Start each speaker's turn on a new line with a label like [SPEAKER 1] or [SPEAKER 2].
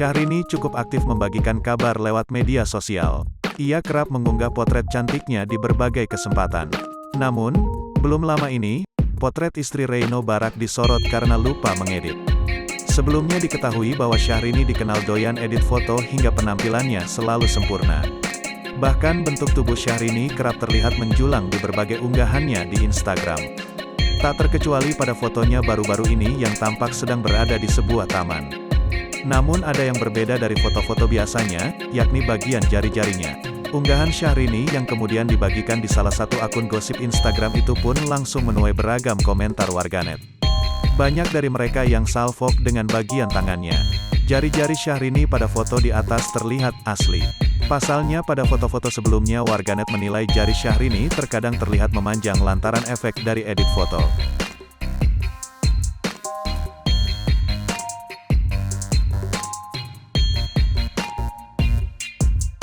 [SPEAKER 1] Syahrini cukup aktif membagikan kabar lewat media sosial. Ia kerap mengunggah potret cantiknya di berbagai kesempatan. Namun, belum lama ini, potret istri Reino Barak disorot karena lupa mengedit. Sebelumnya diketahui bahwa Syahrini dikenal doyan edit foto hingga penampilannya selalu sempurna. Bahkan bentuk tubuh Syahrini kerap terlihat menjulang di berbagai unggahannya di Instagram. Tak terkecuali pada fotonya baru-baru ini yang tampak sedang berada di sebuah taman. Namun ada yang berbeda dari foto-foto biasanya, yakni bagian jari-jarinya. Unggahan Syahrini yang kemudian dibagikan di salah satu akun gosip Instagram itu pun langsung menuai beragam komentar warganet. Banyak dari mereka yang salfok dengan bagian tangannya. Jari-jari Syahrini pada foto di atas terlihat asli. Pasalnya pada foto-foto sebelumnya warganet menilai jari Syahrini terkadang terlihat memanjang lantaran efek dari edit foto.